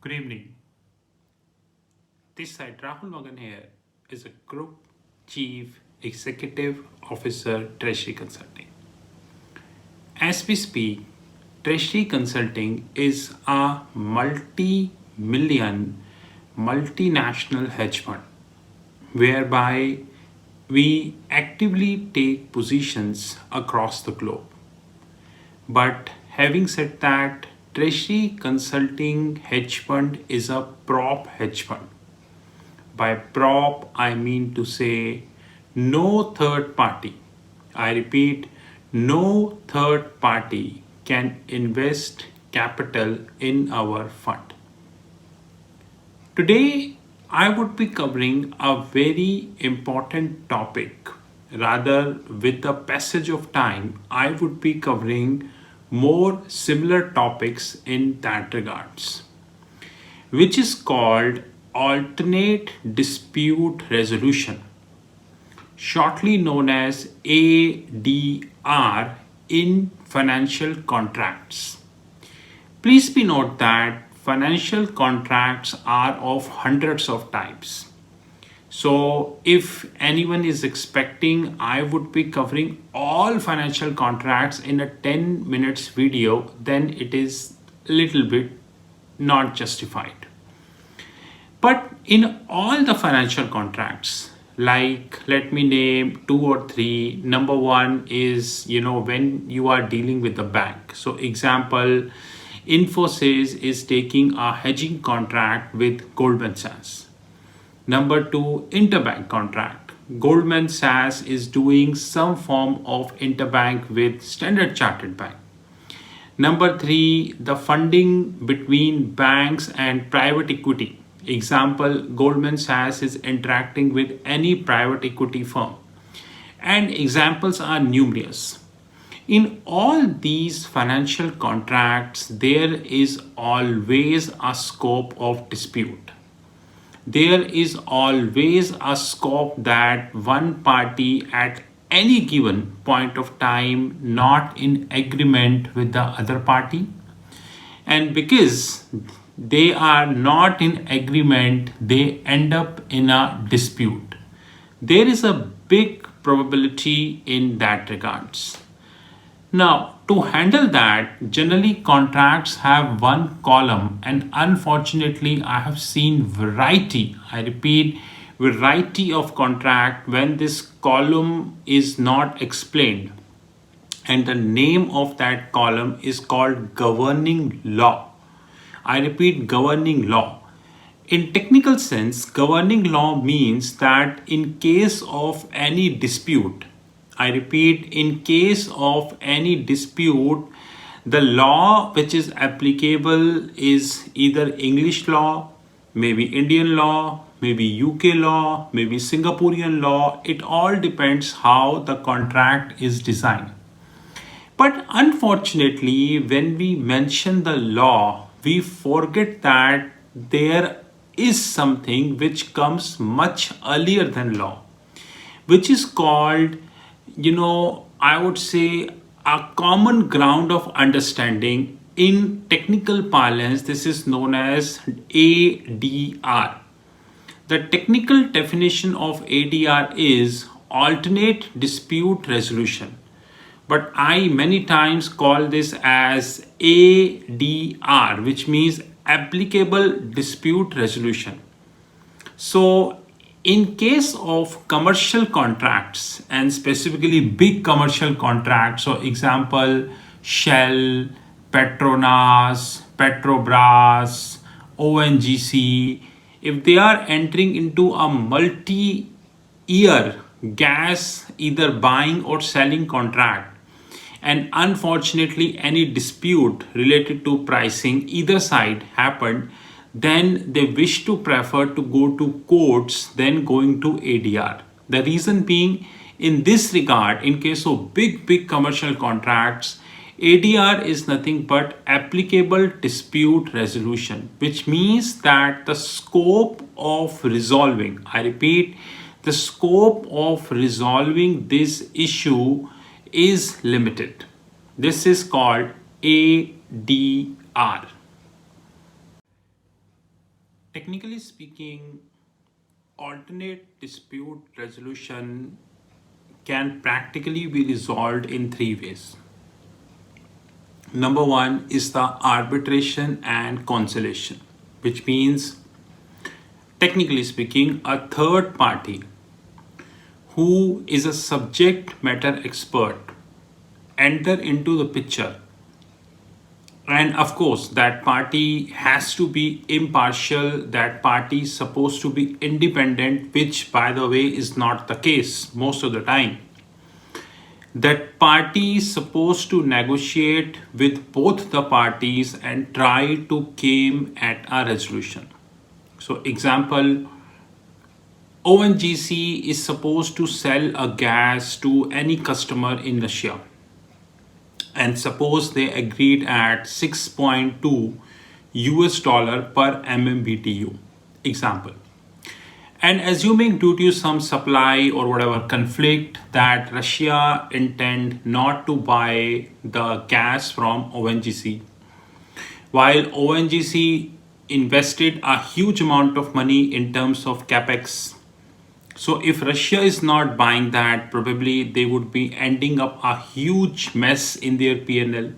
Good evening. This side Rahul Magan here is a Group Chief Executive Officer Treasury Consulting. As we speak, Treasury Consulting is a multi-million multinational hedge fund whereby we actively take positions across the globe. But having said that, Treasury Consulting Hedge Fund is a prop hedge fund. By prop, I mean to say no third party. I repeat, no third party can invest capital in our fund. Today, I would be covering a very important topic. Rather, with the passage of time, I would be covering more similar topics in that regards, which is called alternate dispute resolution, shortly known as ADR in financial contracts. Please be note that financial contracts are of hundreds of types. So if anyone is expecting I would be covering all financial contracts in a 10 minutes video, then it is a little bit not justified. But in all the financial contracts, like let me name two or three. Number one is, when you are dealing with the bank. So example, Infosys is taking a hedging contract with Goldman Sachs. Number two, interbank contract. Goldman Sachs is doing some form of interbank with Standard Chartered Bank. Number three, the funding between banks and private equity. Example, Goldman Sachs is interacting with any private equity firm. And examples are numerous. In all these financial contracts, there is always a scope of dispute. There is always a scope that one party at any given point of time not in agreement with the other party, and because they are not in agreement, they end up in a dispute. There is a big probability in that regards. Now, to handle that, generally contracts have one column, and unfortunately, I have seen variety. I repeat, variety of contract when this column is not explained. And the name of that column is called governing law. I repeat, governing law. In technical sense, governing law means that in case of any dispute, I repeat, in case of any dispute, the law which is applicable is either English law, maybe Indian law, maybe UK law, maybe Singaporean law. It all depends how the contract is designed. But unfortunately, when we mention the law, we forget that there is something which comes much earlier than law, which is called, I would say, a common ground of understanding. In technical parlance, this is known as ADR. The technical definition of ADR is alternate dispute resolution, but I many times call this as ADR, which means applicable dispute resolution. So in case of commercial contracts, and specifically big commercial contracts, so example, Shell, Petronas, Petrobras, ONGC, if they are entering into a multi-year gas either buying or selling contract, and unfortunately any dispute related to pricing either side happened, then they wish to prefer to go to courts than going to ADR. The reason being, in this regard, in case of big commercial contracts, ADR is nothing but applicable dispute resolution, which means that the scope of resolving, I repeat, the scope of resolving this issue is limited. This is called ADR. Technically speaking, alternate dispute resolution can practically be resolved in three ways. Number one is the arbitration and conciliation, which means, technically speaking, a third party who is a subject matter expert enter into the picture. And of course, that party has to be impartial, that party is supposed to be independent, which, by the way, is not the case most of the time. That party is supposed to negotiate with both the parties and try to came at a resolution. So, example, ONGC is supposed to sell a gas to any customer in Russia, and suppose they agreed at 6.2 US dollar per MMBTU, example. And assuming due to some supply or whatever conflict that Russia intend not to buy the gas from ONGC, while ONGC invested a huge amount of money in terms of capex. So if Russia is not buying that, probably they would be ending up a huge mess in their P&L.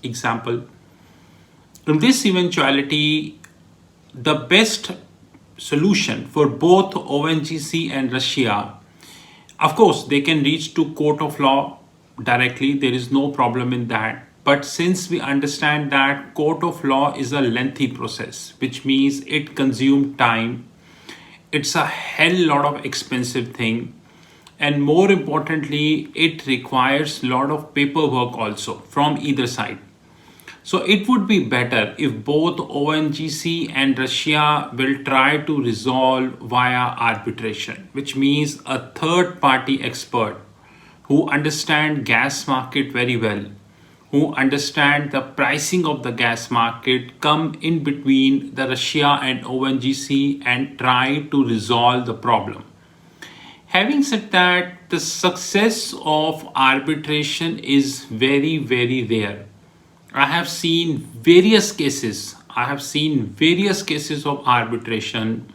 Example. In this eventuality, the best solution for both ONGC and Russia, of course, they can reach to court of law directly. There is no problem in that. But since we understand that court of law is a lengthy process, which means it consumes time, it's a hell lot of expensive thing, and more importantly, it requires a lot of paperwork also from either side. So it would be better if both ONGC and Russia will try to resolve via arbitration, which means a third party expert who understand gas market very well, who understand the pricing of the gas market, come in between the Russia and ONGC and try to resolve the problem. Having said that, the success of arbitration is very, very rare. I have seen various cases. Of arbitration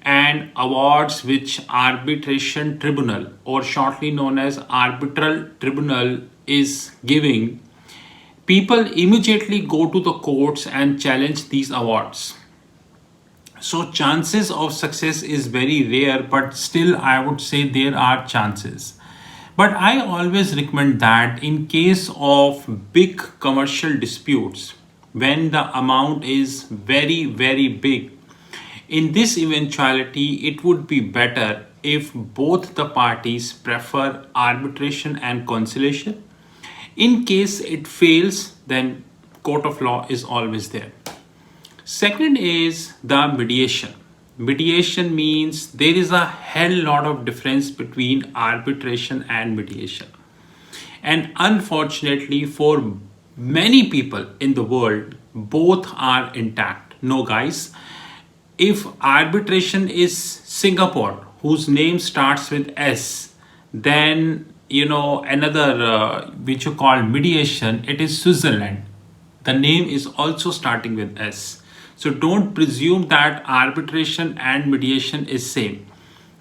and awards which arbitration tribunal, or shortly known as arbitral tribunal, is giving. People immediately go to the courts and challenge these awards. So chances of success is very rare, but still I would say there are chances. But I always recommend that in case of big commercial disputes, when the amount is very, very big, in this eventuality, it would be better if both the parties prefer arbitration and conciliation. In case it fails, then court of law is always there. Second is the mediation. Mediation means there is a hell lot of difference between arbitration and mediation. And unfortunately, for many people in the world, both are intact. No, guys, if arbitration is Singapore, whose name starts with S, then another which you call mediation, it is Switzerland. The name is also starting with S. So don't presume that arbitration and mediation is same.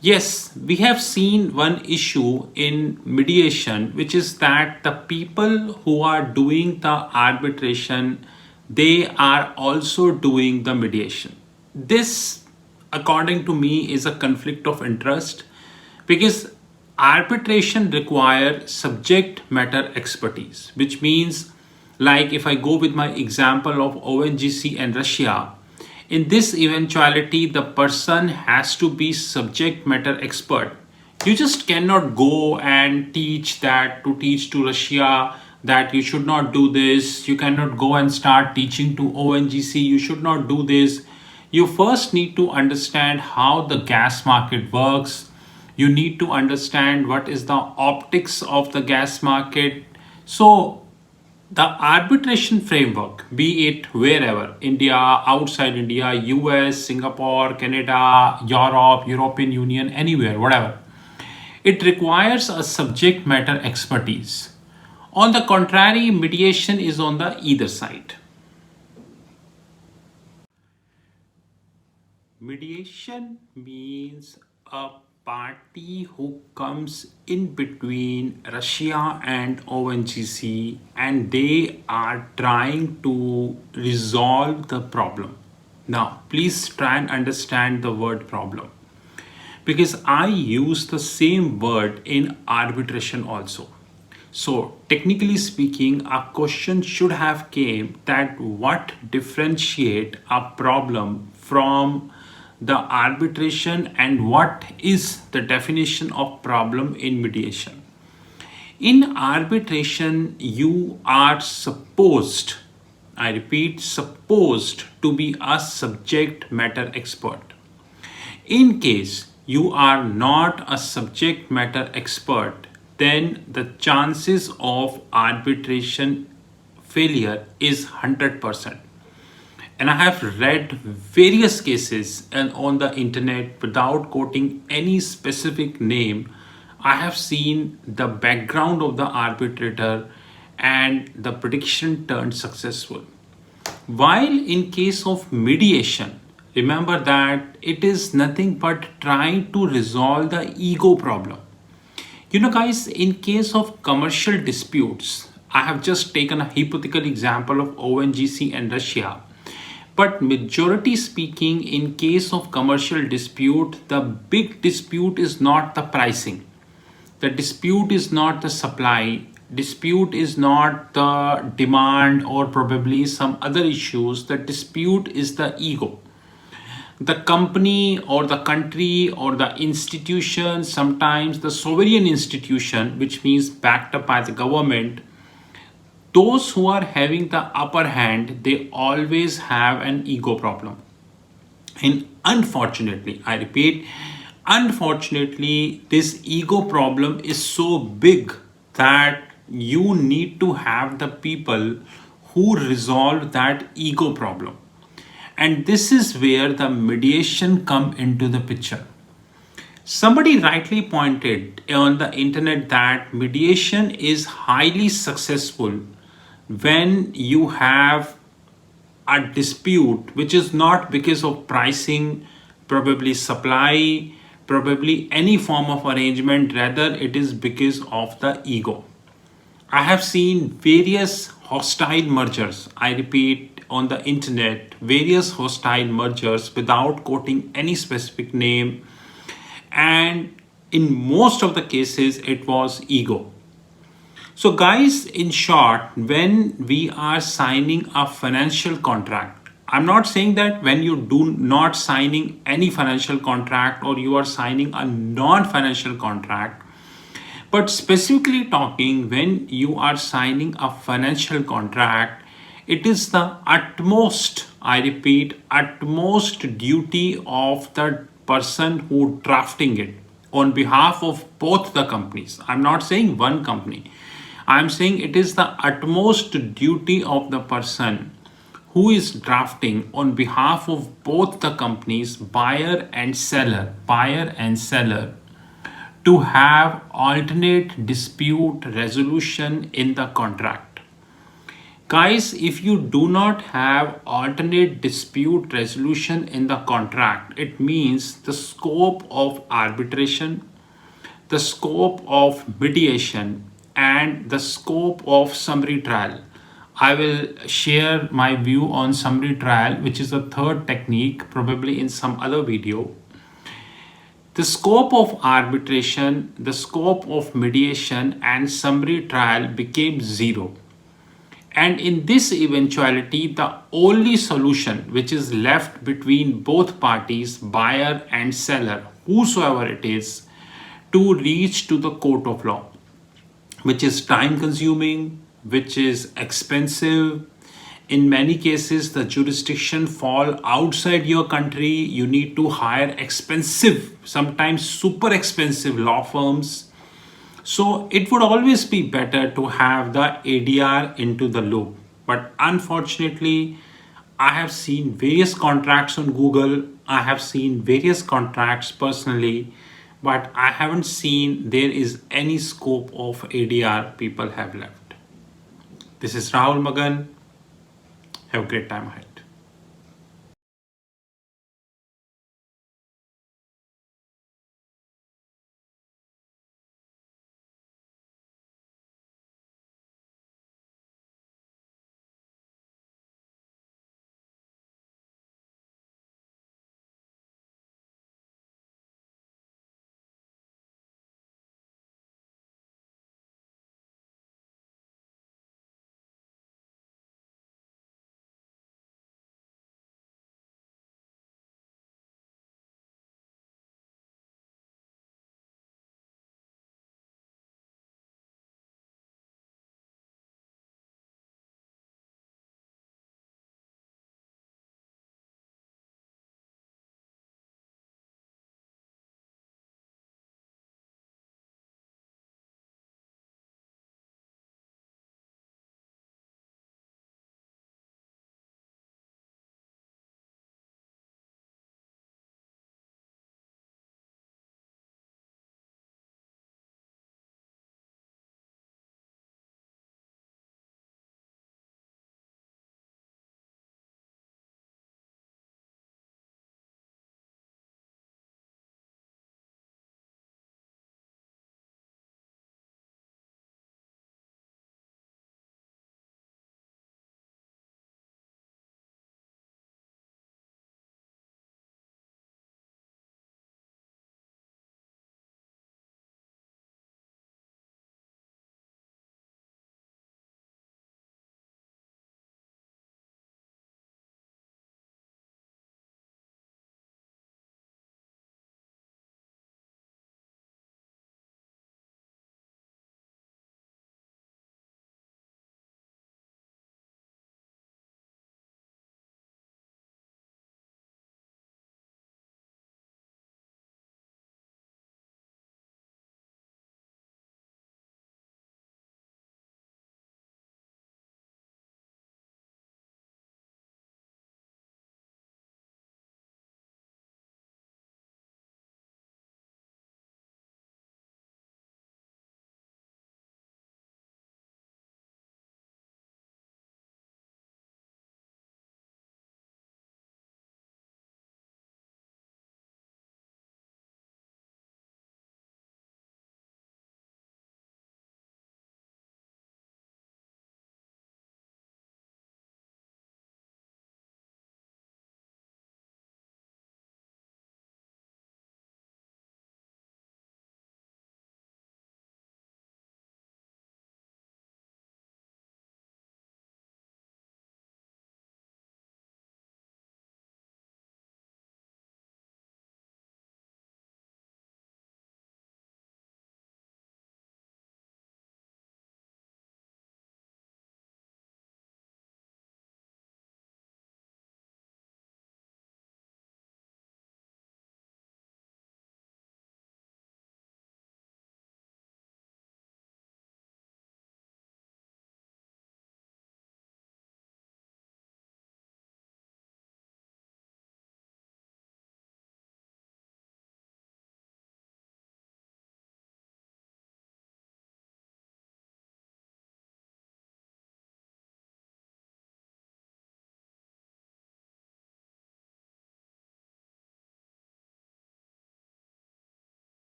Yes, we have seen one issue in mediation, which is that the people who are doing the arbitration, they are also doing the mediation. This, according to me, is a conflict of interest, because arbitration requires subject matter expertise, which means, like if I go with my example of ONGC and Russia, in this eventuality, the person has to be subject matter expert. You just cannot go and teach to Russia that you should not do this. You cannot go and start teaching to ONGC, you should not do this. You first need to understand how the gas market works. You need to understand what is the optics of the gas market. So the arbitration framework, be it wherever, India, outside India, US, Singapore, Canada, Europe, European Union, anywhere, whatever, it requires a subject matter expertise. On the contrary, mediation is on the either side. Mediation means a party who comes in between Russia and ONGC and they are trying to resolve the problem. Now, please try and understand the word problem because I use the same word in arbitration also. So technically speaking, a question should have came that what differentiate a problem from the arbitration and what is the definition of problem in mediation. In arbitration, you are supposed, I repeat, supposed to be a subject matter expert. In case you are not a subject matter expert, then the chances of arbitration failure is 100%. And I have read various cases and on the internet without quoting any specific name. I have seen the background of the arbitrator and the prediction turned successful. While in case of mediation, remember that it is nothing but trying to resolve the ego problem. You know, guys, in case of commercial disputes, I have just taken a hypothetical example of ONGC and Russia. But majority speaking, in case of commercial dispute, the big dispute is not the pricing. The dispute is not the supply. Dispute is not the demand or probably some other issues. The dispute is the ego. The company or the country or the institution, sometimes the sovereign institution, which means backed up by the government, those who are having the upper hand, they always have an ego problem. And unfortunately, I repeat, unfortunately, this ego problem is so big that you need to have the people who resolve that ego problem. And this is where the mediation come into the picture. Somebody rightly pointed on the internet that mediation is highly successful when you have a dispute which is not because of pricing, probably supply, probably any form of arrangement, rather it is because of the ego. I have seen various hostile mergers, I repeat, on the internet, various hostile mergers without quoting any specific name, and in most of the cases it was ego. So, guys, in short, when we are signing a financial contract, I'm not saying that when you do not signing any financial contract or you are signing a non-financial contract, but specifically talking when you are signing a financial contract, it is the utmost, I repeat, utmost duty of the person who drafting it on behalf of both the companies. I'm not saying one company. I'm saying it is the utmost duty of the person who is drafting on behalf of both the companies, buyer and seller, to have alternate dispute resolution in the contract. Guys, if you do not have alternate dispute resolution in the contract, it means the scope of arbitration, the scope of mediation, and the scope of summary trial. I will share my view on summary trial, which is the third technique, probably in some other video. The scope of arbitration, the scope of mediation, and summary trial became zero. And in this eventuality, the only solution which is left between both parties, buyer and seller, whosoever it is, to reach to the court of law, which is time consuming, which is expensive. In many cases, the jurisdiction fall outside your country. You need to hire expensive, sometimes super expensive law firms. So it would always be better to have the ADR into the loop. But unfortunately, I have seen various contracts on Google. I have seen various contracts personally, but I haven't seen there is any scope of ADR people have left. This is Rahul Magan. Have a great time ahead.